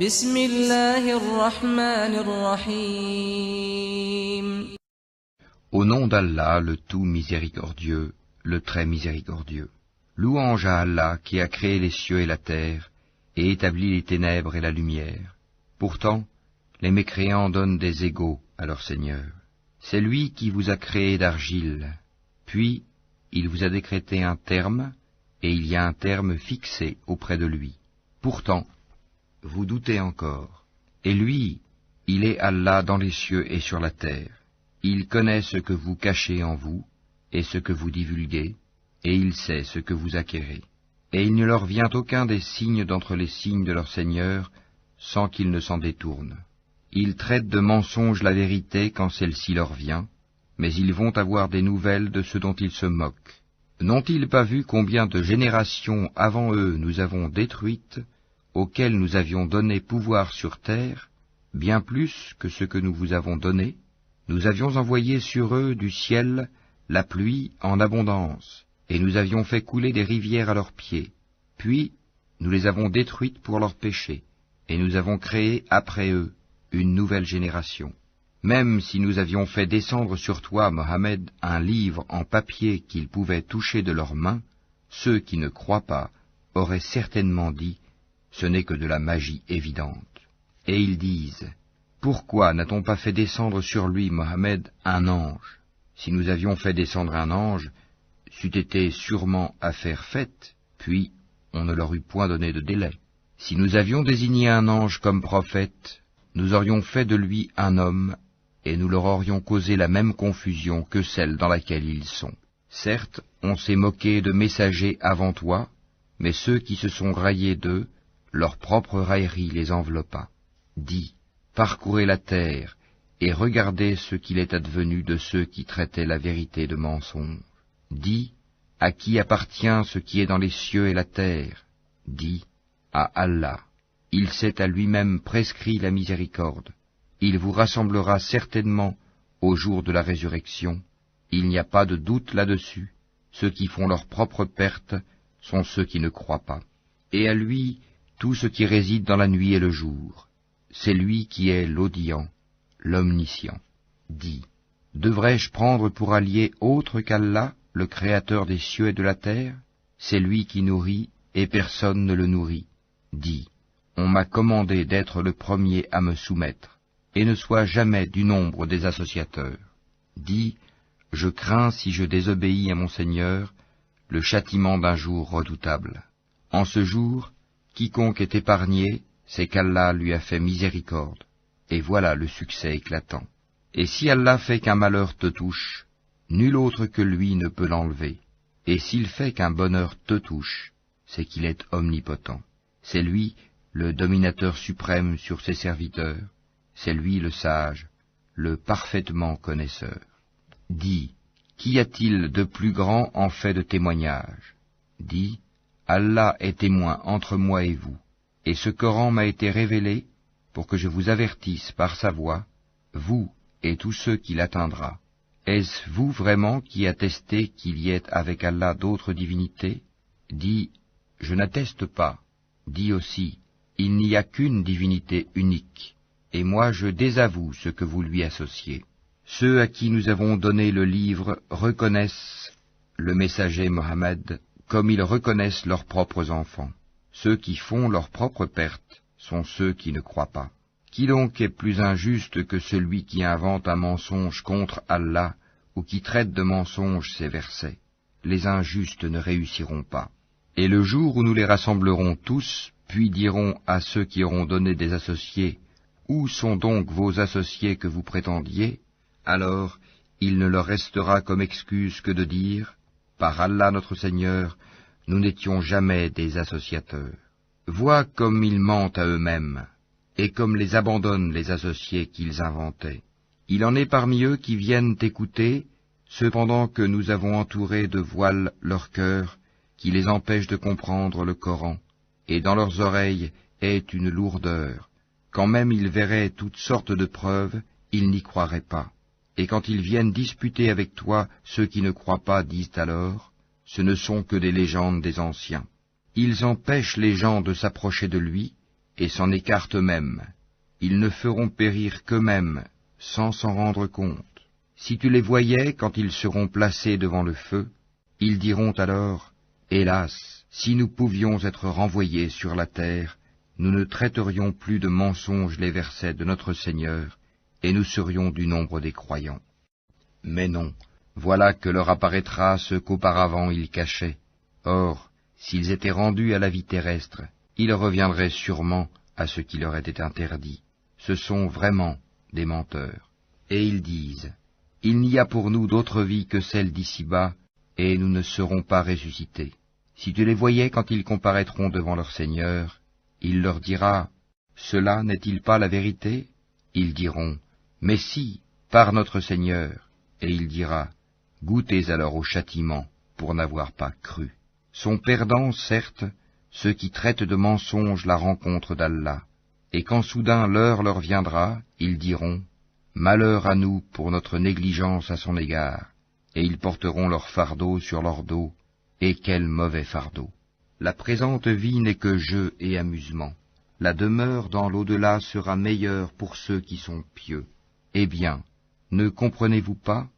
بسم الله الرحمن الرحيم. Au nom d'Allah, le tout miséricordieux, le très miséricordieux. Louange à Allah qui a créé les cieux et la terre, et établi les ténèbres et la lumière. Pourtant, les mécréants donnent des égaux à leur Seigneur. C'est lui qui vous a créé d'argile, puis il vous a décrété un terme, et il y a un terme fixé auprès de lui. Pourtant, vous doutez encore. Et lui, il est Allah dans les cieux et sur la terre. Il connaît ce que vous cachez en vous, et ce que vous divulguez, et il sait ce que vous acquérez. Et il ne leur vient aucun des signes d'entre les signes de leur Seigneur, sans qu'ils ne s'en détournent. Ils traitent de mensonge la vérité quand celle-ci leur vient, mais ils vont avoir des nouvelles de ce dont ils se moquent. N'ont-ils pas vu combien de générations avant eux nous avons détruites, auxquels nous avions donné pouvoir sur terre, bien plus que ce que nous vous avons donné? Nous avions envoyé sur eux du ciel la pluie en abondance, et nous avions fait couler des rivières à leurs pieds. Puis nous les avons détruites pour leurs péchés, et nous avons créé après eux une nouvelle génération. Même si nous avions fait descendre sur toi, Mohammed, un livre en papier qu'ils pouvaient toucher de leurs mains, ceux qui ne croient pas auraient certainement dit: ce n'est que de la magie évidente. Et ils disent: pourquoi n'a-t-on pas fait descendre sur lui, Mohammed, un ange? Si nous avions fait descendre un ange, c'eût été sûrement affaire faite, puis on ne leur eût point donné de délai. Si nous avions désigné un ange comme prophète, nous aurions fait de lui un homme, et nous leur aurions causé la même confusion que celle dans laquelle ils sont. Certes, on s'est moqué de messagers avant toi, mais ceux qui se sont raillés d'eux, leur propre raillerie les enveloppa. Dis: parcourez la terre, et regardez ce qu'il est advenu de ceux qui traitaient la vérité de mensonge. Dis: à qui appartient ce qui est dans les cieux et la terre? Dis: à Allah. Il s'est à lui-même prescrit la miséricorde. Il vous rassemblera certainement au jour de la résurrection. Il n'y a pas de doute là-dessus. Ceux qui font leur propre perte sont ceux qui ne croient pas. Et à lui tout ce qui réside dans la nuit et le jour. C'est lui qui est l'audient, l'omniscient. Dis: devrais-je prendre pour allié autre qu'Allah, le Créateur des cieux et de la terre? C'est lui qui nourrit, et personne ne le nourrit. Dis: on m'a commandé d'être le premier à me soumettre, et ne sois jamais du nombre des associateurs. Dis: je crains, si je désobéis à mon Seigneur, le châtiment d'un jour redoutable. En ce jour, quiconque est épargné, c'est qu'Allah lui a fait miséricorde, et voilà le succès éclatant. Et si Allah fait qu'un malheur te touche, nul autre que lui ne peut l'enlever. Et s'il fait qu'un bonheur te touche, c'est qu'il est omnipotent. C'est lui le dominateur suprême sur ses serviteurs, c'est lui le sage, le parfaitement connaisseur. Dis: qu'y a-t-il de plus grand en fait de témoignage? Dis: Allah est témoin entre moi et vous, et ce Coran m'a été révélé pour que je vous avertisse par sa voix, vous et tous ceux qui l'atteindra. Est-ce vous vraiment qui attestez qu'il y ait avec Allah d'autres divinités? Dis: je n'atteste pas. Dis aussi: il n'y a qu'une divinité unique, et moi je désavoue ce que vous lui associez. Ceux à qui nous avons donné le livre reconnaissent le messager Mohammed comme ils reconnaissent leurs propres enfants. Ceux qui font leur propre perte sont ceux qui ne croient pas. Qui donc est plus injuste que celui qui invente un mensonge contre Allah ou qui traite de mensonge ses versets? Les injustes ne réussiront pas. Et le jour où nous les rassemblerons tous, puis dirons à ceux qui auront donné des associés: où sont donc vos associés que vous prétendiez? Alors il ne leur restera comme excuse que de dire: par Allah notre Seigneur, nous n'étions jamais des associateurs. Vois comme ils mentent à eux-mêmes, et comme les abandonnent les associés qu'ils inventaient. Il en est parmi eux qui viennent écouter, cependant que nous avons entouré de voiles leur cœur, qui les empêchent de comprendre le Coran, et dans leurs oreilles est une lourdeur. Quand même ils verraient toutes sortes de preuves, ils n'y croiraient pas. Et quand ils viennent disputer avec toi, ceux qui ne croient pas disent alors: ce ne sont que des légendes des anciens. Ils empêchent les gens de s'approcher de lui, et s'en écartent eux-mêmes. Ils ne feront périr qu'eux-mêmes, sans s'en rendre compte. Si tu les voyais quand ils seront placés devant le feu, ils diront alors, « Hélas, si nous pouvions être renvoyés sur la terre, nous ne traiterions plus de mensonges les versets de notre Seigneur, et nous serions du nombre des croyants. » Mais non, voilà que leur apparaîtra ce qu'auparavant ils cachaient. Or, s'ils étaient rendus à la vie terrestre, ils reviendraient sûrement à ce qui leur était interdit. Ce sont vraiment des menteurs. Et ils disent, « Il n'y a pour nous d'autre vie que celle d'ici-bas, et nous ne serons pas ressuscités. » Si tu les voyais quand ils comparaîtront devant leur Seigneur, il leur dira, « Cela n'est-il pas la vérité ?» Ils diront, « Mais si, par notre Seigneur. » Et il dira, « Goûtez alors au châtiment pour n'avoir pas cru. » Sont perdants, certes, ceux qui traitent de mensonges la rencontre d'Allah, et quand soudain l'heure leur viendra, ils diront, « Malheur à nous pour notre négligence à son égard, » et ils porteront leur fardeau sur leur dos, et quel mauvais fardeau. La présente vie n'est que jeu et amusement. La demeure dans l'au-delà sera meilleure pour ceux qui sont pieux. Eh bien, ne comprenez-vous pas?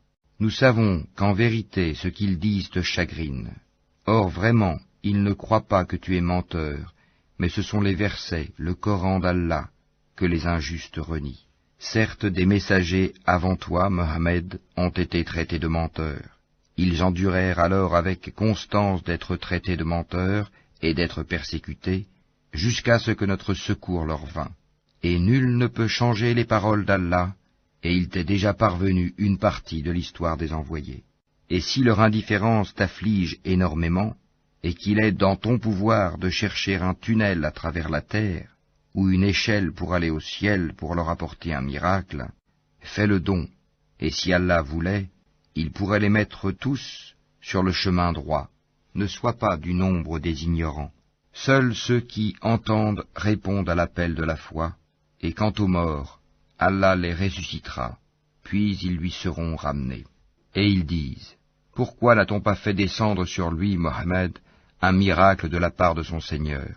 Nous savons qu'en vérité ce qu'ils disent te chagrine. Or vraiment, ils ne croient pas que tu es menteur, mais ce sont les versets, le Coran d'Allah, que les injustes renient. Certes, des messagers avant toi, Mohammed, ont été traités de menteurs. Ils endurèrent alors avec constance d'être traités de menteurs et d'être persécutés, jusqu'à ce que notre secours leur vînt. Et nul ne peut changer les paroles d'Allah, et il t'est déjà parvenu une partie de l'histoire des envoyés. Et si leur indifférence t'afflige énormément, et qu'il est dans ton pouvoir de chercher un tunnel à travers la terre, ou une échelle pour aller au ciel pour leur apporter un miracle, fais le don, et si Allah voulait, il pourrait les mettre tous sur le chemin droit. Ne sois pas du nombre des ignorants. Seuls ceux qui entendent répondent à l'appel de la foi, et quant aux morts, Allah les ressuscitera, puis ils lui seront ramenés. Et ils disent, « Pourquoi n'a-t-on pas fait descendre sur lui, Mohammed, un miracle de la part de son Seigneur ?»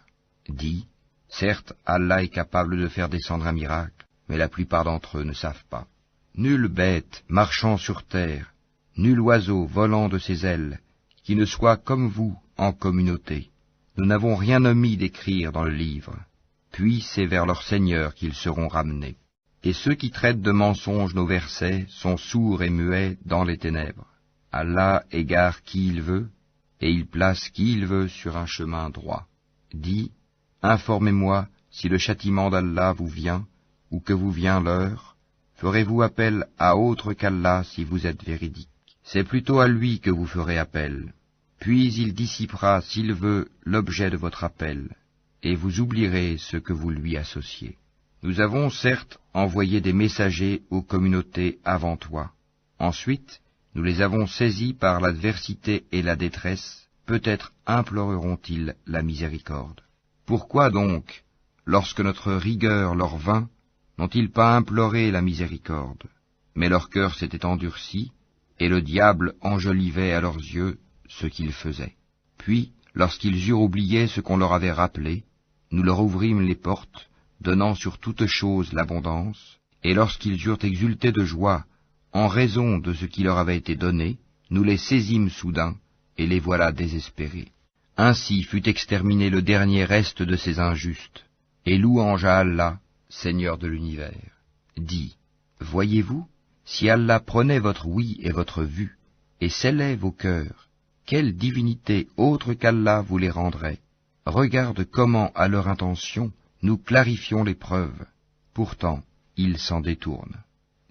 Dis, « Certes, Allah est capable de faire descendre un miracle, mais la plupart d'entre eux ne savent pas. Nulle bête marchant sur terre, nul oiseau volant de ses ailes, qui ne soit comme vous en communauté. Nous n'avons rien omis d'écrire dans le livre. Puis c'est vers leur Seigneur qu'ils seront ramenés. Et ceux qui traitent de mensonges nos versets sont sourds et muets dans les ténèbres. Allah égare qui il veut, et il place qui il veut sur un chemin droit. Dis, informez-moi si le châtiment d'Allah vous vient, ou que vous vient l'heure. Ferez-vous appel à autre qu'Allah si vous êtes véridique? C'est plutôt à lui que vous ferez appel. Puis il dissipera, s'il veut, l'objet de votre appel, et vous oublierez ce que vous lui associez. Nous avons certes envoyé des messagers aux communautés avant toi. Ensuite, nous les avons saisis par l'adversité et la détresse, peut-être imploreront-ils la miséricorde. Pourquoi donc, lorsque notre rigueur leur vint, n'ont-ils pas imploré la miséricorde? Mais leur cœur s'était endurci, et le diable enjolivait à leurs yeux ce qu'ils faisaient. Puis, lorsqu'ils eurent oublié ce qu'on leur avait rappelé, nous leur ouvrîmes les portes, donnant sur toute chose l'abondance, et lorsqu'ils eurent exulté de joie, en raison de ce qui leur avait été donné, nous les saisîmes soudain, et les voilà désespérés. Ainsi fut exterminé le dernier reste de ces injustes, et louange à Allah, Seigneur de l'univers. Dis, voyez-vous, si Allah prenait votre oui et votre vue, et scellait vos cœurs, quelle divinité autre qu'Allah vous les rendrait? Regarde comment, à leur intention, nous clarifions les preuves. Pourtant, ils s'en détournent.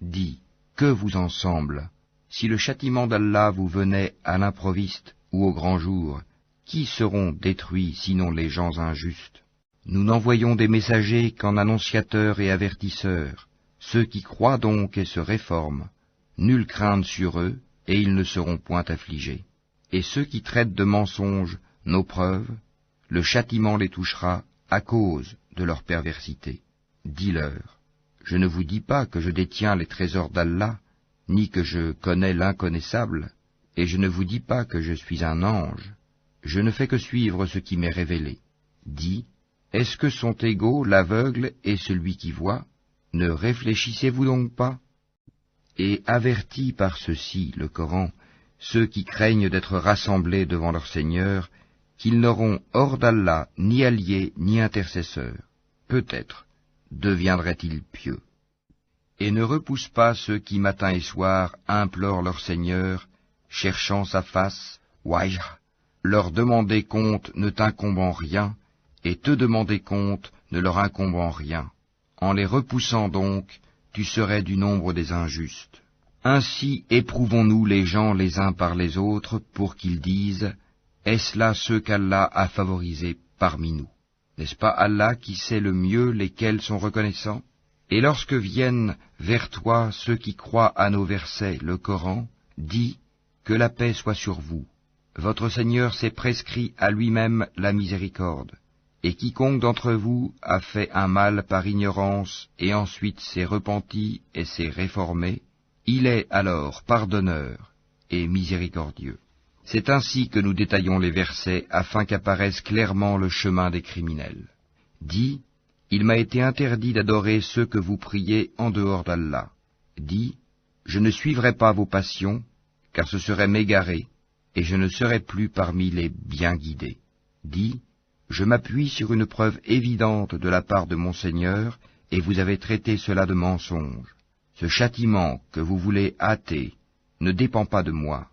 Dis, que vous en semble? Si le châtiment d'Allah vous venait à l'improviste ou au grand jour, qui seront détruits sinon les gens injustes? Nous n'envoyons des messagers qu'en annonciateurs et avertisseurs. Ceux qui croient donc et se réforment, nulle crainte sur eux, et ils ne seront point affligés. Et ceux qui traitent de mensonges nos preuves, le châtiment les touchera à cause de leur perversité. Dis-leur, je ne vous dis pas que je détiens les trésors d'Allah, ni que je connais l'inconnaissable, et je ne vous dis pas que je suis un ange. Je ne fais que suivre ce qui m'est révélé. Dis, Est-ce que sont égaux l'aveugle et celui qui voit? Ne réfléchissez-vous donc pas? Et avertit par ceci le Coran ceux qui craignent d'être rassemblés devant leur Seigneur, qu'ils n'auront hors d'Allah ni alliés ni intercesseurs. Peut-être deviendraient-ils pieux. Et ne repousse pas ceux qui matin et soir implorent leur Seigneur, cherchant sa face, wajh, leur demander compte ne t'incombant rien, et te demander compte ne leur incombant rien. En les repoussant donc, tu serais du nombre des injustes. Ainsi éprouvons-nous les gens les uns par les autres pour qu'ils disent « Est-ce là ceux qu'Allah a favorisés parmi nous ?» N'est-ce pas Allah qui sait le mieux lesquels sont reconnaissants? Et lorsque viennent vers toi ceux qui croient à nos versets, le Coran, dis que la paix soit sur vous. Votre Seigneur s'est prescrit à lui-même la miséricorde. Et quiconque d'entre vous a fait un mal par ignorance et ensuite s'est repenti et s'est réformé, il est alors pardonneur et miséricordieux. C'est ainsi que nous détaillons les versets afin qu'apparaisse clairement le chemin des criminels. Dis, il m'a été interdit d'adorer ceux que vous priez en dehors d'Allah. Dis, je ne suivrai pas vos passions, car ce serait m'égarer, et je ne serai plus parmi les bien guidés. Dis, je m'appuie sur une preuve évidente de la part de mon Seigneur, et vous avez traité cela de mensonge. Ce châtiment que vous voulez hâter ne dépend pas de moi.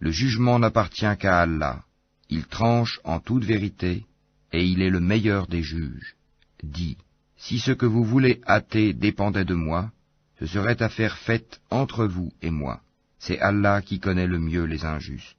Le jugement n'appartient qu'à Allah. Il tranche en toute vérité, et il est le meilleur des juges. Dis, si ce que vous voulez hâter dépendait de moi, ce serait affaire faite entre vous et moi. C'est Allah qui connaît le mieux les injustes.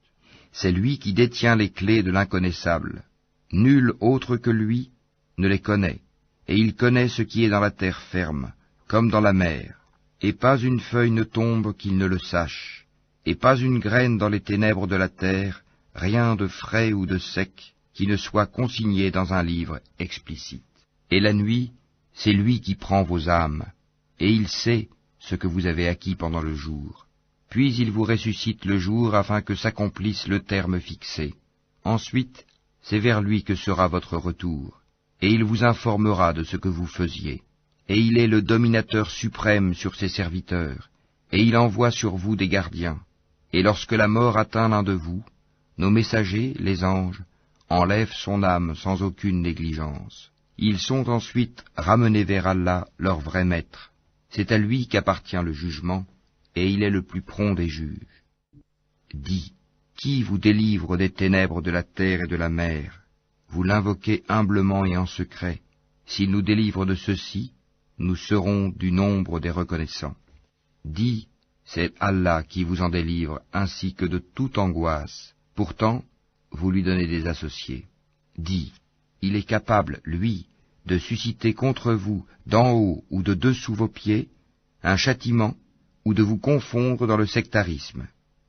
C'est lui qui détient les clés de l'inconnaissable. Nul autre que lui ne les connaît, et il connaît ce qui est dans la terre ferme, comme dans la mer, et pas une feuille ne tombe qu'il ne le sache, et pas une graine dans les ténèbres de la terre, rien de frais ou de sec, qui ne soit consigné dans un livre explicite. Et la nuit, c'est lui qui prend vos âmes, et il sait ce que vous avez acquis pendant le jour. Puis il vous ressuscite le jour afin que s'accomplisse le terme fixé. Ensuite, c'est vers lui que sera votre retour, et il vous informera de ce que vous faisiez. Et il est le dominateur suprême sur ses serviteurs, et il envoie sur vous des gardiens. Et lorsque la mort atteint l'un de vous, nos messagers, les anges, enlèvent son âme sans aucune négligence. Ils sont ensuite ramenés vers Allah, leur vrai maître. C'est à lui qu'appartient le jugement, et il est le plus prompt des juges. Dis, qui vous délivre des ténèbres de la terre et de la mer? Vous l'invoquez humblement et en secret. S'il nous délivre de ceci, nous serons du nombre des reconnaissants. Dis, c'est Allah qui vous en délivre ainsi que de toute angoisse. Pourtant, vous lui donnez des associés. Dis, il est capable, lui, de susciter contre vous, d'en haut ou de dessous vos pieds, un châtiment, ou de vous confondre dans le sectarisme,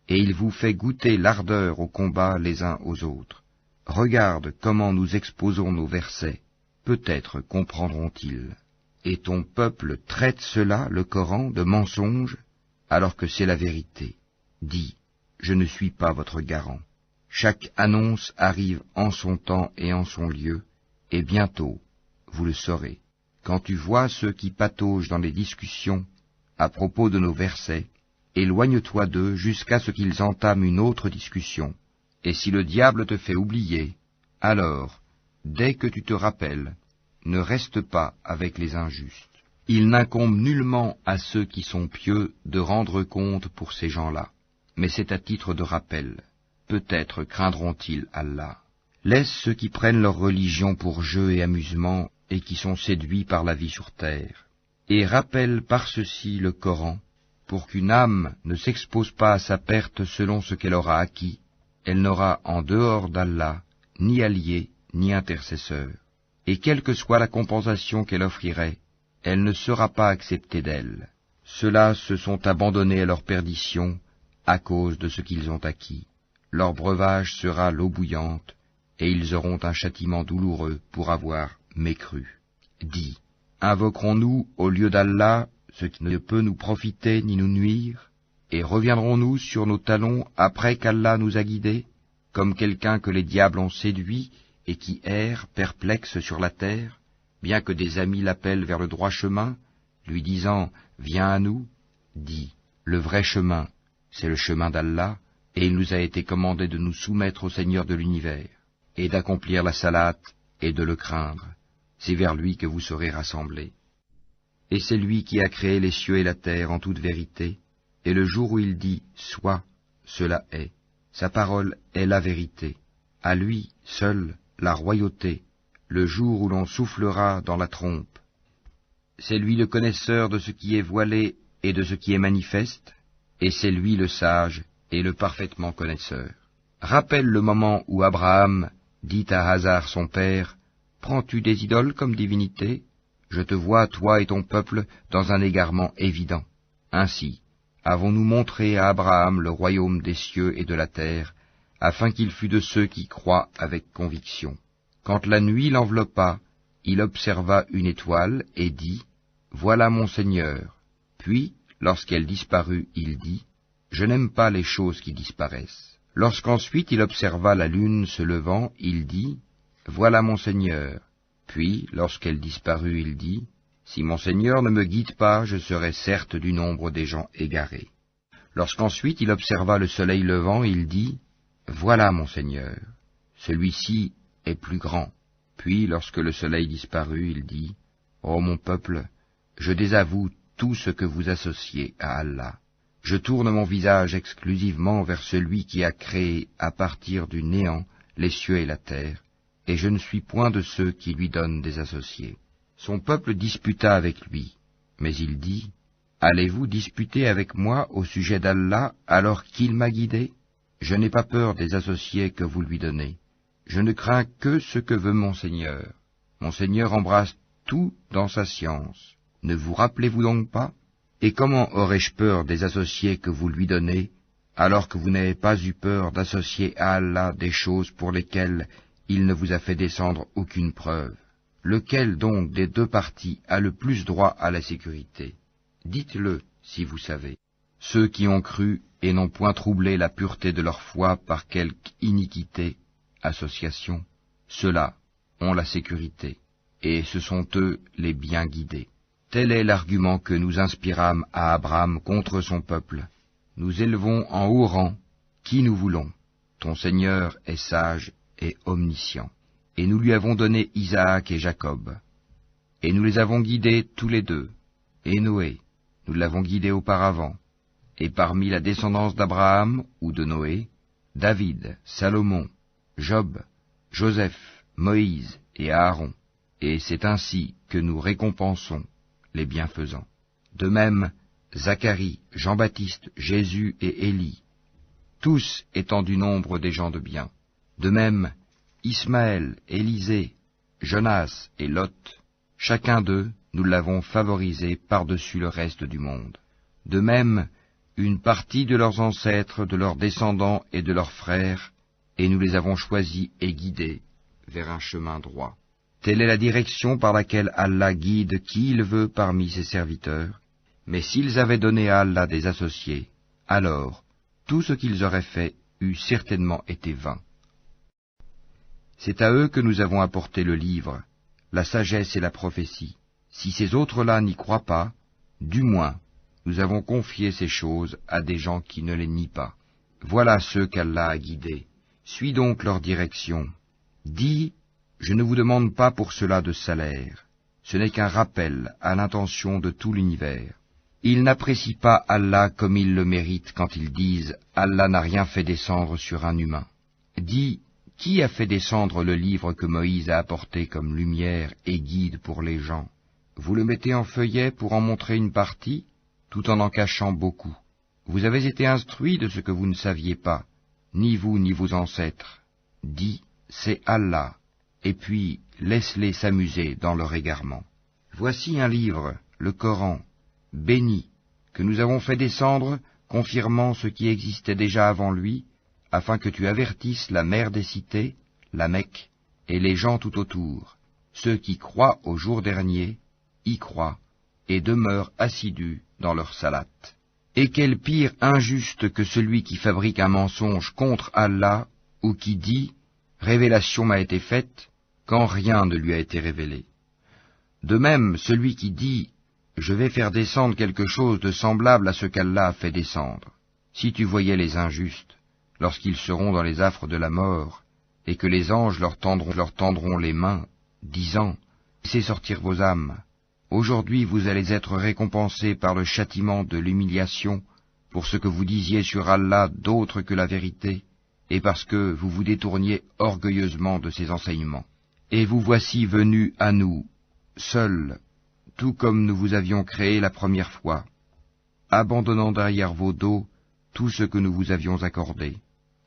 et il vous fait goûter l'ardeur au combat les uns aux autres. Regarde comment nous exposons nos versets, peut-être comprendront-ils. Et ton peuple traite cela, le Coran, de mensonge, alors que c'est la vérité. Dis, je ne suis pas votre garant. Chaque annonce arrive en son temps et en son lieu, et bientôt, vous le saurez. Quand tu vois ceux qui pataugent dans les discussions à propos de nos versets, éloigne-toi d'eux jusqu'à ce qu'ils entament une autre discussion. Et si le diable te fait oublier, alors, dès que tu te rappelles, ne reste pas avec les injustes. Il n'incombe nullement à ceux qui sont pieux de rendre compte pour ces gens-là, mais c'est à titre de rappel. Peut-être craindront-ils Allah. Laisse ceux qui prennent leur religion pour jeu et amusement et qui sont séduits par la vie sur terre. Et rappelle par ceci le Coran, pour qu'une âme ne s'expose pas à sa perte selon ce qu'elle aura acquis. Elle n'aura en dehors d'Allah ni allié ni intercesseur. Et quelle que soit la compensation qu'elle offrirait, elle ne sera pas acceptée d'elle. Ceux-là se sont abandonnés à leur perdition à cause de ce qu'ils ont acquis. Leur breuvage sera l'eau bouillante, et ils auront un châtiment douloureux pour avoir mécru. Dis, invoquerons-nous au lieu d'Allah ce qui ne peut nous profiter ni nous nuire, et reviendrons-nous sur nos talons après qu'Allah nous a guidés, comme quelqu'un que les diables ont séduit et qui erre, perplexe sur la terre, bien que des amis l'appellent vers le droit chemin, lui disant « Viens à nous », dit « Le vrai chemin, c'est le chemin d'Allah, et il nous a été commandé de nous soumettre au Seigneur de l'univers, et d'accomplir la salate, et de le craindre. C'est vers lui que vous serez rassemblés. Et c'est lui qui a créé les cieux et la terre en toute vérité, et le jour où il dit « Sois », cela est. Sa parole est la vérité. À lui, seul, la royauté, le jour où l'on soufflera dans la trompe. C'est lui le connaisseur de ce qui est voilé et de ce qui est manifeste, et c'est lui le sage et le parfaitement connaisseur. Rappelle le moment où Abraham dit à Hazar son père, « Prends-tu des idoles comme divinité ? Je te vois, toi et ton peuple, dans un égarement évident. Ainsi, avons-nous montré à Abraham le royaume des cieux et de la terre, afin qu'il fût de ceux qui croient avec conviction. Quand la nuit l'enveloppa, il observa une étoile et dit, « Voilà mon Seigneur. » Puis, lorsqu'elle disparut, il dit, « Je n'aime pas les choses qui disparaissent. » Lorsqu'ensuite il observa la lune se levant, il dit, « Voilà mon Seigneur. » Puis, lorsqu'elle disparut, il dit, « Si mon Seigneur ne me guide pas, je serai certes du nombre des gens égarés. » Lorsqu'ensuite il observa le soleil levant, il dit, « Voilà mon Seigneur. Celui-ci est plus grand. » Puis, lorsque le soleil disparut, il dit, « Ô mon peuple, je désavoue tout ce que vous associez à Allah. Je tourne mon visage exclusivement vers celui qui a créé à partir du néant les cieux et la terre, et je ne suis point de ceux qui lui donnent des associés. » Son peuple disputa avec lui, mais il dit, « Allez-vous disputer avec moi au sujet d'Allah alors qu'il m'a guidé? Je n'ai pas peur des associés que vous lui donnez. Je ne crains que ce que veut mon Seigneur. Mon Seigneur embrasse tout dans sa science. Ne vous rappelez-vous donc pas? Et comment aurais-je peur des associés que vous lui donnez, alors que vous n'avez pas eu peur d'associer à Allah des choses pour lesquelles il ne vous a fait descendre aucune preuve? Lequel donc des deux parties a le plus droit à la sécurité? Dites-le, si vous savez. Ceux qui ont cru et n'ont point troublé la pureté de leur foi par quelque iniquité, association, ceux-là ont la sécurité, et ce sont eux les bien guidés. Tel est l'argument que nous inspirâmes à Abraham contre son peuple. Nous élevons en haut rang qui nous voulons. Ton Seigneur est sage et omniscient. Et nous lui avons donné Isaac et Jacob. Et nous les avons guidés tous les deux. Et Noé, nous l'avons guidé auparavant. Et parmi la descendance d'Abraham ou de Noé, David, Salomon, Job, Joseph, Moïse et Aaron. Et c'est ainsi que nous récompensons les bienfaisants. De même, Zacharie, Jean-Baptiste, Jésus et Élie, tous étant du nombre des gens de bien. De même, Ismaël, Élisée, Jonas et Lot, chacun d'eux, nous l'avons favorisé par-dessus le reste du monde. De même, une partie de leurs ancêtres, de leurs descendants et de leurs frères, et nous les avons choisis et guidés vers un chemin droit. Telle est la direction par laquelle Allah guide qui il veut parmi ses serviteurs. Mais s'ils avaient donné à Allah des associés, alors tout ce qu'ils auraient fait eût certainement été vain. C'est à eux que nous avons apporté le livre, la sagesse et la prophétie. Si ces autres-là n'y croient pas, du moins, nous avons confié ces choses à des gens qui ne les nient pas. Voilà ceux qu'Allah a guidés. Suis donc leur direction. Dis, je ne vous demande pas pour cela de salaire. Ce n'est qu'un rappel à l'intention de tout l'univers. Ils n'apprécient pas Allah comme ils le méritent quand ils disent « Allah n'a rien fait descendre sur un humain ». Dis, qui a fait descendre le livre que Moïse a apporté comme lumière et guide pour les gens? Vous le mettez en feuillet pour en montrer une partie, tout en cachant beaucoup. Vous avez été instruits de ce que vous ne saviez pas, ni vous ni vos ancêtres. Dis, c'est Allah, et puis laisse-les s'amuser dans leur égarement. Voici un livre, le Coran, béni, que nous avons fait descendre, confirmant ce qui existait déjà avant lui, afin que tu avertisses la mère des cités, la Mecque, et les gens tout autour. Ceux qui croient au jour dernier, y croient, et demeurent assidus dans leur salate. Et quel pire injuste que celui qui fabrique un mensonge contre Allah, ou qui dit « révélation m'a été faite, quand rien ne lui a été révélé. De même, celui qui dit « Je vais faire descendre quelque chose de semblable à ce qu'Allah a fait descendre », si tu voyais les injustes, lorsqu'ils seront dans les affres de la mort, et que les anges leur tendront les mains, disant « Laissez sortir vos âmes. Aujourd'hui vous allez être récompensés par le châtiment de l'humiliation pour ce que vous disiez sur Allah d'autre que la vérité, et parce que vous vous détourniez orgueilleusement de ses enseignements. Et vous voici venus à nous, seuls, tout comme nous vous avions créé la première fois, abandonnant derrière vos dos tout ce que nous vous avions accordé.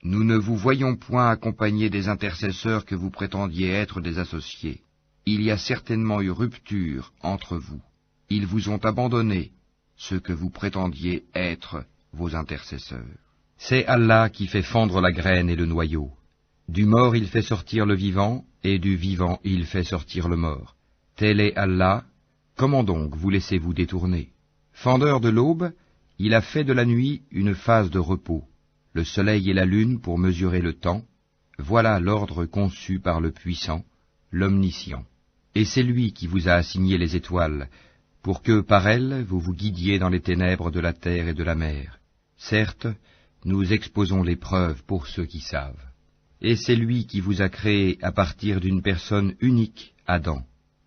Nous ne vous voyons point accompagnés des intercesseurs que vous prétendiez être des associés. Il y a certainement eu rupture entre vous. Ils vous ont abandonné, ceux que vous prétendiez être vos intercesseurs. C'est Allah qui fait fendre la graine et le noyau. Du mort il fait sortir le vivant, et du vivant il fait sortir le mort. Tel est Allah, comment donc vous laissez-vous détourner? Fendeur de l'aube, il a fait de la nuit une phase de repos, le soleil et la lune pour mesurer le temps, voilà l'ordre conçu par le puissant, l'omniscient. Et c'est lui qui vous a assigné les étoiles, pour que par elles vous vous guidiez dans les ténèbres de la terre et de la mer. Certes, nous exposons les preuves pour ceux qui savent. Et c'est lui qui vous a créé à partir d'une personne unique, Adam.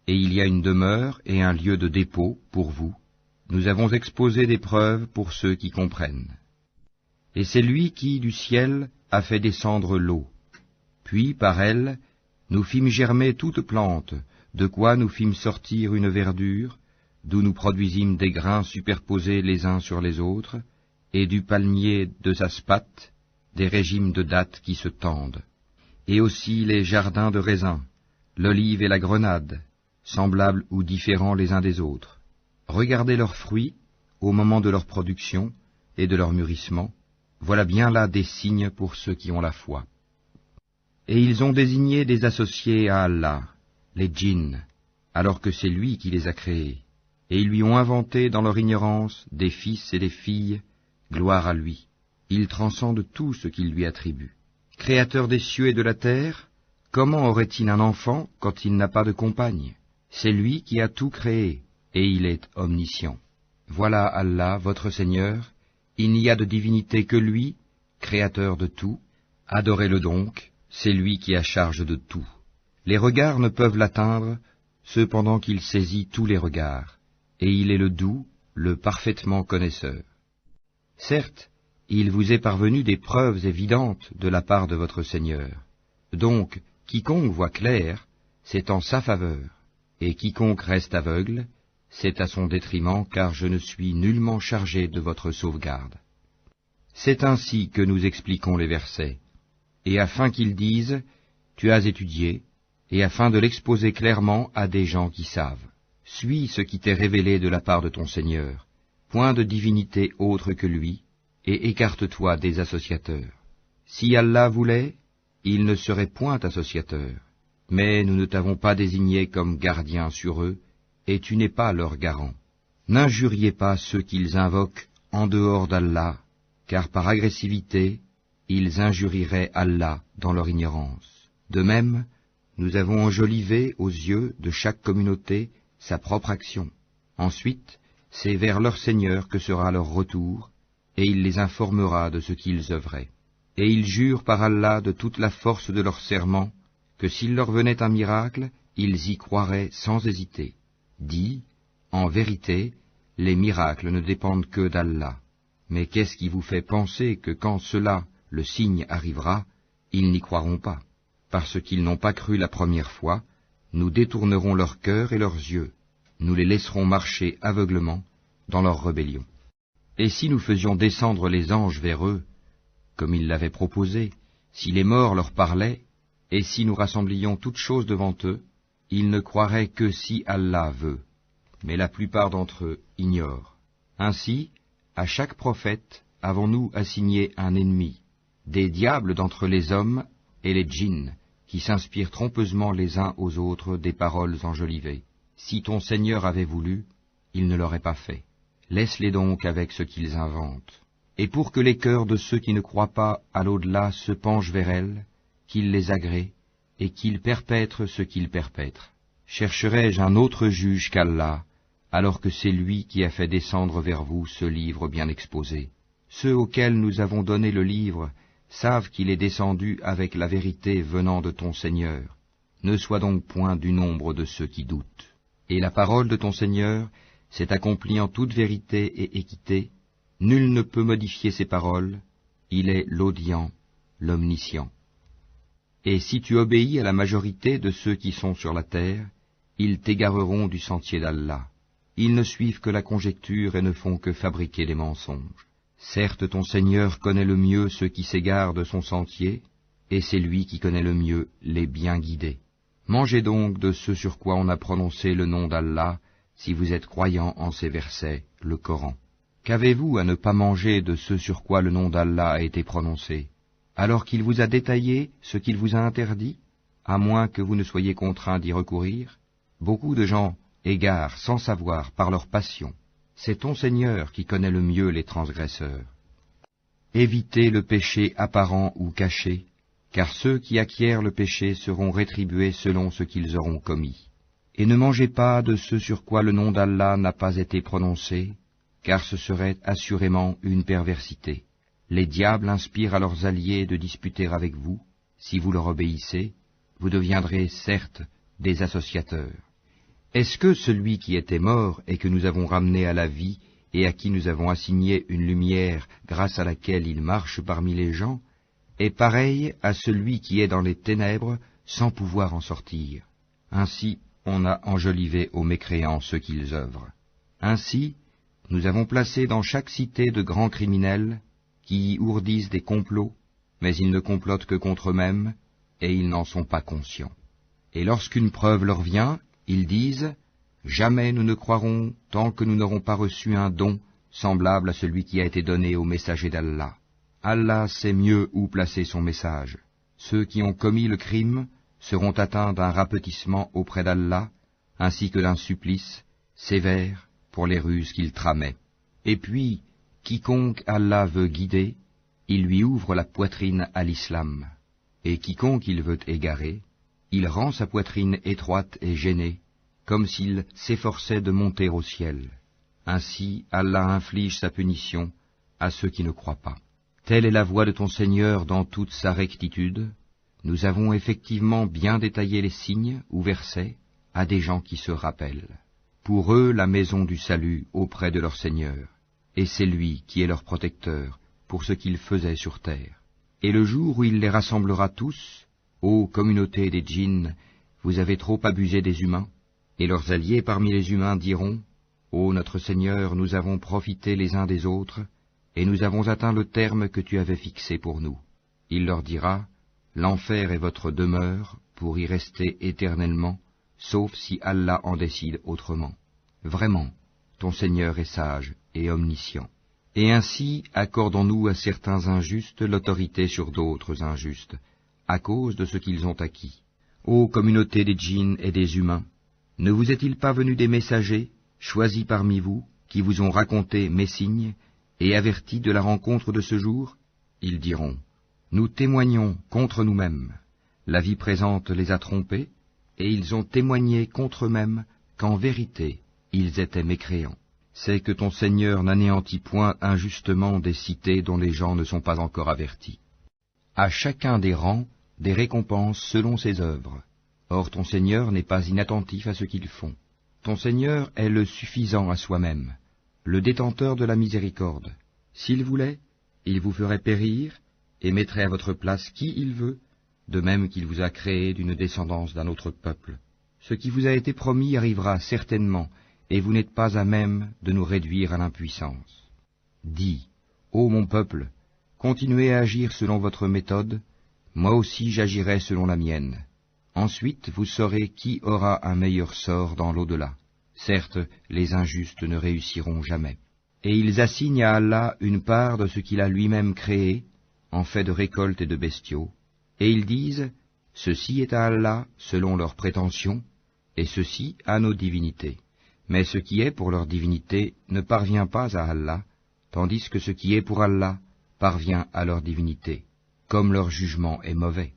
Et il y a une demeure et un lieu de dépôt pour vous. Nous avons exposé des preuves pour ceux qui comprennent. Et c'est lui qui, du ciel, a fait descendre l'eau. Puis, par elle, nous fîmes germer toute plante, de quoi nous fîmes sortir une verdure, d'où nous produisîmes des grains superposés les uns sur les autres, et du palmier de Saspate, des régimes de dattes qui se tendent, et aussi les jardins de raisins, l'olive et la grenade, semblables ou différents les uns des autres. Regardez leurs fruits au moment de leur production et de leur mûrissement, voilà bien là des signes pour ceux qui ont la foi. Et ils ont désigné des associés à Allah, les djinns, alors que c'est lui qui les a créés, et ils lui ont inventé dans leur ignorance des fils et des filles, gloire à lui. Il transcende tout ce qu'il lui attribue. Créateur des cieux et de la terre, comment aurait-il un enfant quand il n'a pas de compagne? C'est lui qui a tout créé, et il est omniscient. Voilà Allah, votre Seigneur, il n'y a de divinité que lui, créateur de tout. Adorez-le donc, c'est lui qui a charge de tout. Les regards ne peuvent l'atteindre, cependant qu'il saisit tous les regards, et il est le doux, le parfaitement connaisseur. Certes, il vous est parvenu des preuves évidentes de la part de votre Seigneur. Donc, quiconque voit clair, c'est en sa faveur, et quiconque reste aveugle, c'est à son détriment, car je ne suis nullement chargé de votre sauvegarde. C'est ainsi que nous expliquons les versets, et afin qu'ils disent, tu as étudié, et afin de l'exposer clairement à des gens qui savent. Suis ce qui t'est révélé de la part de ton Seigneur, point de divinité autre que lui, et écarte-toi des associateurs. Si Allah voulait, il ne serait point associateur, mais nous ne t'avons pas désigné comme gardien sur eux, et tu n'es pas leur garant. N'injuriez pas ceux qu'ils invoquent en dehors d'Allah, car par agressivité, ils injurieraient Allah dans leur ignorance. De même, nous avons enjolivé aux yeux de chaque communauté sa propre action. Ensuite, c'est vers leur Seigneur que sera leur retour, et il les informera de ce qu'ils œuvraient. Et ils jurent par Allah de toute la force de leur serment, que s'il leur venait un miracle, ils y croiraient sans hésiter. Dis, en vérité, les miracles ne dépendent que d'Allah. Mais qu'est-ce qui vous fait penser que quand cela, le signe, arrivera, ils n'y croiront pas? Parce qu'ils n'ont pas cru la première fois, nous détournerons leur cœur et leurs yeux, nous les laisserons marcher aveuglement dans leur rébellion. Et si nous faisions descendre les anges vers eux, comme ils l'avaient proposé, si les morts leur parlaient, et si nous rassemblions toutes choses devant eux, ils ne croiraient que si Allah veut. Mais la plupart d'entre eux ignorent. Ainsi, à chaque prophète avons-nous assigné un ennemi, des diables d'entre les hommes et les djinns, qui s'inspirent trompeusement les uns aux autres des paroles enjolivées. Si ton Seigneur avait voulu, il ne l'aurait pas fait. Laisse-les donc avec ce qu'ils inventent. Et pour que les cœurs de ceux qui ne croient pas à l'au-delà se penchent vers elles, qu'il les agrée, et qu'il perpètre ce qu'il perpètre. Chercherai-je un autre juge qu'Allah, alors que c'est lui qui a fait descendre vers vous ce livre bien exposé? Ceux auxquels nous avons donné le livre savent qu'il est descendu avec la vérité venant de ton Seigneur. Ne sois donc point du nombre de ceux qui doutent. Et la parole de ton Seigneur s'est accomplie en toute vérité et équité. Nul ne peut modifier ses paroles. Il est l'audient, l'omniscient. Et si tu obéis à la majorité de ceux qui sont sur la terre, ils t'égareront du sentier d'Allah. Ils ne suivent que la conjecture et ne font que fabriquer des mensonges. Certes, ton Seigneur connaît le mieux ceux qui s'égarent de son sentier, et c'est lui qui connaît le mieux les bien guidés. Mangez donc de ce sur quoi on a prononcé le nom d'Allah, si vous êtes croyants en ces versets, le Coran. Qu'avez-vous à ne pas manger de ce sur quoi le nom d'Allah a été prononcé, alors qu'il vous a détaillé ce qu'il vous a interdit, à moins que vous ne soyez contraints d'y recourir? Beaucoup de gens égarent sans savoir par leur passion. C'est ton Seigneur qui connaît le mieux les transgresseurs. Évitez le péché apparent ou caché, car ceux qui acquièrent le péché seront rétribués selon ce qu'ils auront commis. Et ne mangez pas de ce sur quoi le nom d'Allah n'a pas été prononcé, car ce serait assurément une perversité. Les diables inspirent à leurs alliés de disputer avec vous. Si vous leur obéissez, vous deviendrez certes des associateurs. Est-ce que celui qui était mort et que nous avons ramené à la vie et à qui nous avons assigné une lumière grâce à laquelle il marche parmi les gens, est pareil à celui qui est dans les ténèbres sans pouvoir en sortir? Ainsi, on a enjolivé aux mécréants ce qu'ils œuvrent. Ainsi, nous avons placé dans chaque cité de grands criminels qui y ourdissent des complots, mais ils ne complotent que contre eux-mêmes, et ils n'en sont pas conscients. Et lorsqu'une preuve leur vient, ils disent « Jamais nous ne croirons tant que nous n'aurons pas reçu un don semblable à celui qui a été donné au messager d'Allah. Allah sait mieux où placer son message. Ceux qui ont commis le crime seront atteints d'un rapetissement auprès d'Allah, ainsi que d'un supplice sévère pour les ruses qu'ils tramaient. Et puis, quiconque Allah veut guider, il lui ouvre la poitrine à l'islam, et quiconque il veut égarer, il rend sa poitrine étroite et gênée, comme s'il s'efforçait de monter au ciel. Ainsi, Allah inflige sa punition à ceux qui ne croient pas. Telle est la voie de ton Seigneur dans toute sa rectitude. Nous avons effectivement bien détaillé les signes ou versets à des gens qui se rappellent. Pour eux, la maison du salut auprès de leur Seigneur, et c'est lui qui est leur protecteur pour ce qu'ils faisaient sur terre. Et le jour où il les rassemblera tous, ô communauté des djinns, vous avez trop abusé des humains, et leurs alliés parmi les humains diront, ô notre Seigneur, nous avons profité les uns des autres, et nous avons atteint le terme que tu avais fixé pour nous. Il leur dira, l'enfer est votre demeure pour y rester éternellement, sauf si Allah en décide autrement. Vraiment, ton Seigneur est sage et omniscient. Et ainsi accordons-nous à certains injustes l'autorité sur d'autres injustes, à cause de ce qu'ils ont acquis. Ô communauté des djinns et des humains, ne vous est-il pas venu des messagers, choisis parmi vous, qui vous ont raconté mes signes, et avertis de la rencontre de ce jour? Ils diront, nous témoignons contre nous-mêmes. La vie présente les a trompés, et ils ont témoigné contre eux-mêmes qu'en vérité, ils étaient mécréants. C'est que ton Seigneur n'anéantit point injustement des cités dont les gens ne sont pas encore avertis. À chacun des rangs, des récompenses selon ses œuvres. Or ton Seigneur n'est pas inattentif à ce qu'ils font. Ton Seigneur est le suffisant à soi-même, le détenteur de la miséricorde. S'il voulait, il vous ferait périr et mettrait à votre place qui il veut, de même qu'il vous a créé d'une descendance d'un autre peuple. Ce qui vous a été promis arrivera certainement, et vous n'êtes pas à même de nous réduire à l'impuissance. Dis, ô mon peuple, continuez à agir selon votre méthode, moi aussi j'agirai selon la mienne. Ensuite vous saurez qui aura un meilleur sort dans l'au-delà. Certes, les injustes ne réussiront jamais. Et ils assignent à Allah une part de ce qu'il a lui-même créé, en fait de récoltes et de bestiaux, et ils disent, ceci est à Allah selon leurs prétentions, et ceci à nos divinités. Mais ce qui est pour leur divinité ne parvient pas à Allah, tandis que ce qui est pour Allah parvient à leur divinité, comme leur jugement est mauvais.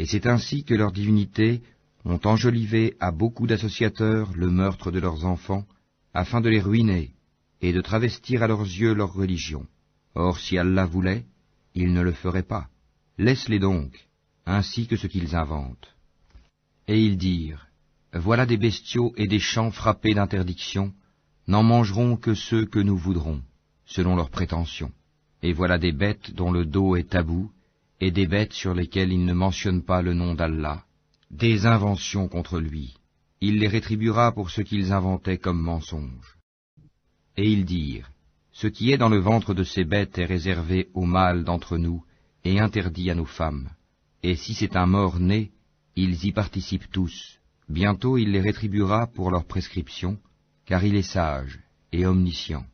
Et c'est ainsi que leurs divinités ont enjolivé à beaucoup d'associateurs le meurtre de leurs enfants, afin de les ruiner, et de travestir à leurs yeux leur religion. Or si Allah voulait, il ne le ferait pas. Laisse-les donc, ainsi que ce qu'ils inventent. Et ils dirent, voilà des bestiaux et des champs frappés d'interdiction, n'en mangeront que ceux que nous voudrons, selon leurs prétentions. Et voilà des bêtes dont le dos est tabou, et des bêtes sur lesquelles il ne mentionne pas le nom d'Allah, des inventions contre lui. Il les rétribuera pour ce qu'ils inventaient comme mensonges. Et ils dirent, ce qui est dans le ventre de ces bêtes est réservé aux mâles d'entre nous, et interdit à nos femmes. Et si c'est un mort-né, ils y participent tous. Bientôt il les rétribuera pour leur prescription, car il est sage et omniscient.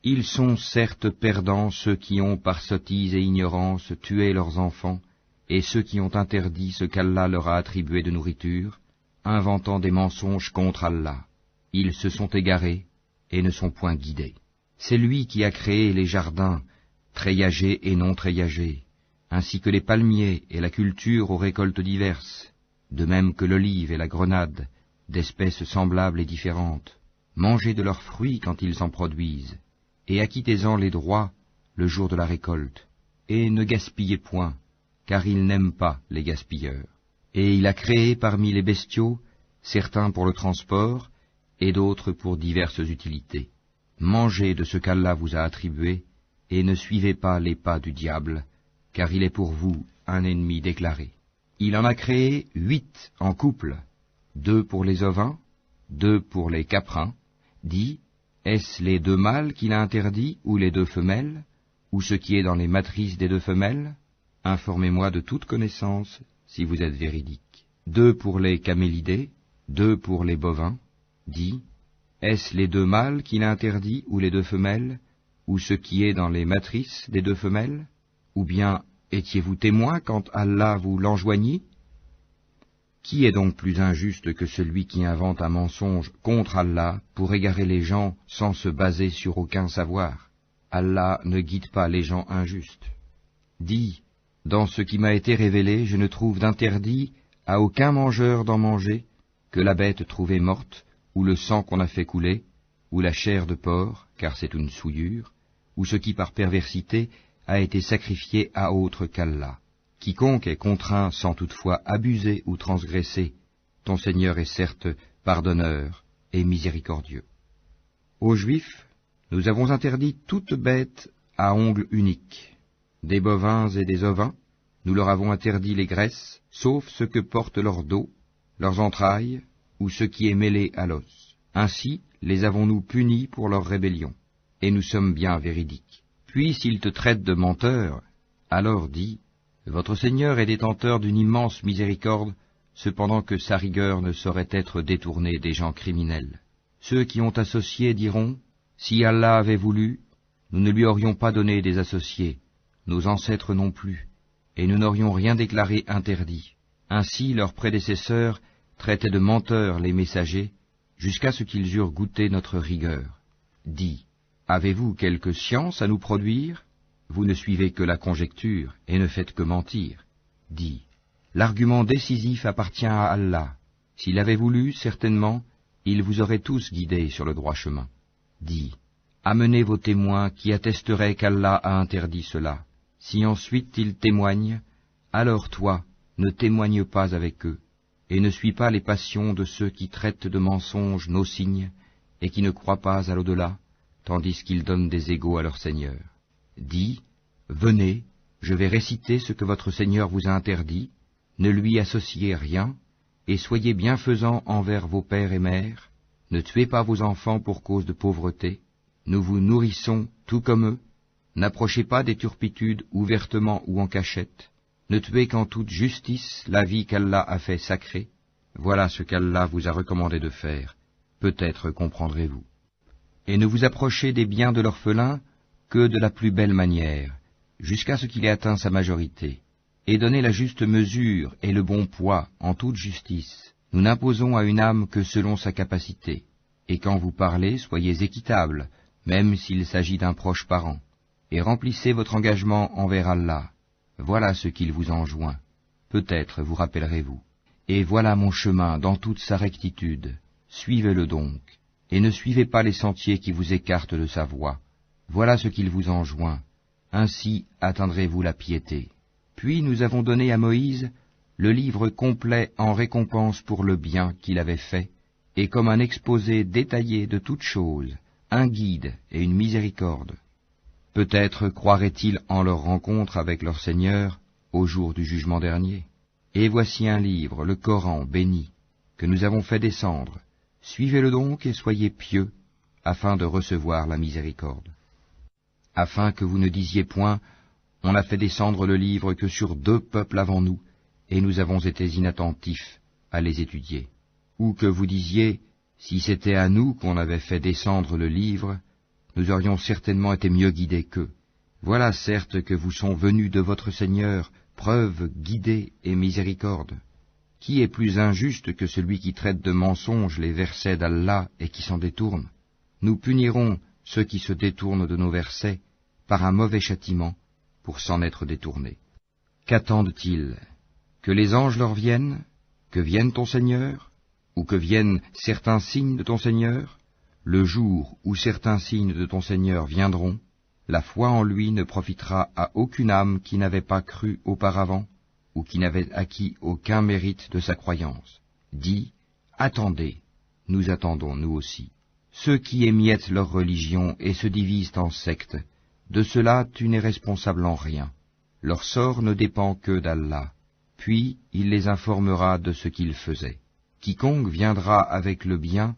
Ils sont certes perdants ceux qui ont par sottise et ignorance tué leurs enfants, et ceux qui ont interdit ce qu'Allah leur a attribué de nourriture, inventant des mensonges contre Allah. Ils se sont égarés et ne sont point guidés. C'est lui qui a créé les jardins, treillagés et non treillagés, ainsi que les palmiers et la culture aux récoltes diverses, de même que l'olive et la grenade, d'espèces semblables et différentes. Mangez de leurs fruits quand ils en produisent, et acquittez-en les droits le jour de la récolte, et ne gaspillez point, car il n'aime pas les gaspilleurs. Et il a créé parmi les bestiaux certains pour le transport, et d'autres pour diverses utilités. Mangez de ce qu'Allah vous a attribué, et ne suivez pas les pas du diable, car il est pour vous un ennemi déclaré. Il en a créé 8 en couple, 2 pour les ovins, 2 pour les caprins. Dit, est-ce les 2 mâles qu'il a interdits, ou les 2 femelles, ou ce qui est dans les matrices des 2 femelles? Informez-moi de toute connaissance, si vous êtes véridique. 2 pour les camélidés, 2 pour les bovins. Dit, est-ce les 2 mâles qu'il a interdits, ou les 2 femelles, ou ce qui est dans les matrices des 2 femelles? Ou bien étiez-vous témoin quand Allah vous l'enjoignit? Qui est donc plus injuste que celui qui invente un mensonge contre Allah pour égarer les gens sans se baser sur aucun savoir? Allah ne guide pas les gens injustes. Dis, dans ce qui m'a été révélé, je ne trouve d'interdit à aucun mangeur d'en manger que la bête trouvée morte, ou le sang qu'on a fait couler, ou la chair de porc, car c'est une souillure, ou ce qui par perversité a été sacrifié à autre qu'Allah. Quiconque est contraint sans toutefois abuser ou transgresser, ton Seigneur est certes pardonneur et miséricordieux. Aux Juifs, nous avons interdit toute bête à ongles uniques. Des bovins et des ovins, nous leur avons interdit les graisses, sauf ce que portent leur dos, leurs entrailles, ou ce qui est mêlé à l'os. Ainsi les avons-nous punis pour leur rébellion, et nous sommes bien véridiques. Puis s'ils te traitent de menteur, alors dis, votre Seigneur est détenteur d'une immense miséricorde, cependant que sa rigueur ne saurait être détournée des gens criminels. Ceux qui ont associé diront, si Allah avait voulu, nous ne lui aurions pas donné des associés, nos ancêtres non plus, et nous n'aurions rien déclaré interdit. Ainsi leurs prédécesseurs traitaient de menteurs les messagers, jusqu'à ce qu'ils eurent goûté notre rigueur. Dis, avez-vous quelque science à nous produire? Vous ne suivez que la conjecture, et ne faites que mentir. Dis, l'argument décisif appartient à Allah. S'il avait voulu, certainement, il vous aurait tous guidés sur le droit chemin. Dis, amenez vos témoins qui attesteraient qu'Allah a interdit cela. Si ensuite ils témoignent, alors toi, ne témoigne pas avec eux, et ne suis pas les passions de ceux qui traitent de mensonges nos signes, et qui ne croient pas à l'au-delà, tandis qu'ils donnent des égaux à leur Seigneur. Dis, venez, je vais réciter ce que votre Seigneur vous a interdit, ne lui associez rien, et soyez bienfaisants envers vos pères et mères, ne tuez pas vos enfants pour cause de pauvreté, nous vous nourrissons tout comme eux, n'approchez pas des turpitudes ouvertement ou en cachette, ne tuez qu'en toute justice la vie qu'Allah a fait sacrée, voilà ce qu'Allah vous a recommandé de faire, peut-être comprendrez-vous. Et ne vous approchez des biens de l'orphelin que de la plus belle manière, jusqu'à ce qu'il ait atteint sa majorité, et donnez la juste mesure et le bon poids en toute justice. Nous n'imposons à une âme que selon sa capacité, et quand vous parlez, soyez équitable, même s'il s'agit d'un proche parent, et remplissez votre engagement envers Allah. Voilà ce qu'il vous enjoint. Peut-être vous rappellerez-vous. Et voilà mon chemin dans toute sa rectitude. Suivez-le donc, et ne suivez pas les sentiers qui vous écartent de sa voie. Voilà ce qu'il vous enjoint. Ainsi atteindrez-vous la piété. Puis nous avons donné à Moïse le livre complet en récompense pour le bien qu'il avait fait, et comme un exposé détaillé de toutes choses, un guide et une miséricorde. Peut-être croiraient-ils en leur rencontre avec leur Seigneur au jour du jugement dernier. Et voici un livre, le Coran béni, que nous avons fait descendre. Suivez-le donc et soyez pieux, afin de recevoir la miséricorde. Afin que vous ne disiez point, on a fait descendre le livre que sur 2 peuples avant nous, et nous avons été inattentifs à les étudier. Ou que vous disiez, si c'était à nous qu'on avait fait descendre le livre, nous aurions certainement été mieux guidés qu'eux. Voilà certes que vous sont venus de votre Seigneur preuve, guidée et miséricorde. Qui est plus injuste que celui qui traite de mensonges les versets d'Allah et qui s'en détourne? Nous punirons ceux qui se détournent de nos versets par un mauvais châtiment pour s'en être détournés. Qu'attendent-ils? Que les anges leur viennent? Que vienne ton Seigneur? Ou que viennent certains signes de ton Seigneur? Le jour où certains signes de ton Seigneur viendront, la foi en lui ne profitera à aucune âme qui n'avait pas cru auparavant, ou qui n'avait acquis aucun mérite de sa croyance. Dis, attendez, nous attendons nous aussi. Ceux qui émiettent leur religion et se divisent en sectes, de cela tu n'es responsable en rien. Leur sort ne dépend que d'Allah, puis il les informera de ce qu'ils faisaient. Quiconque viendra avec le bien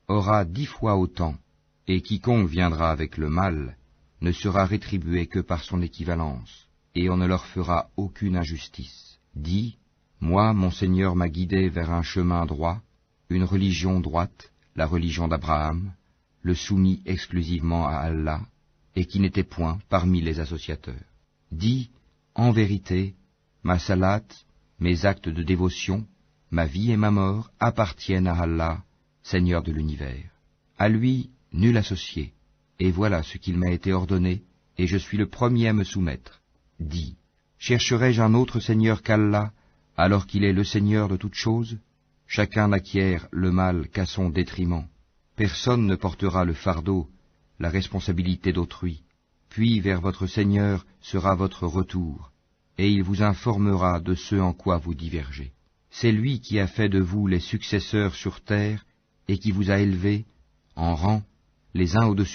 aura 10 fois autant, et quiconque viendra avec le mal ne sera rétribué que par son équivalence, et on ne leur fera aucune injustice. Dis, moi, mon Seigneur m'a guidé vers un chemin droit, une religion droite, la religion d'Abraham, le soumis exclusivement à Allah, et qui n'était point parmi les associateurs. Dis, en vérité, ma salat, mes actes de dévotion, ma vie et ma mort appartiennent à Allah, Seigneur de l'univers. À lui, nul associé, et voilà ce qu'il m'a été ordonné, et je suis le premier à me soumettre. Dis, chercherai-je un autre Seigneur qu'Allah, alors qu'il est le Seigneur de toutes choses? Chacun n'acquiert le mal qu'à son détriment. Personne ne portera le fardeau, la responsabilité d'autrui. Puis vers votre Seigneur sera votre retour, et il vous informera de ce en quoi vous divergez. C'est lui qui a fait de vous les successeurs sur terre, et qui vous a élevés, en rang, les uns au-dessus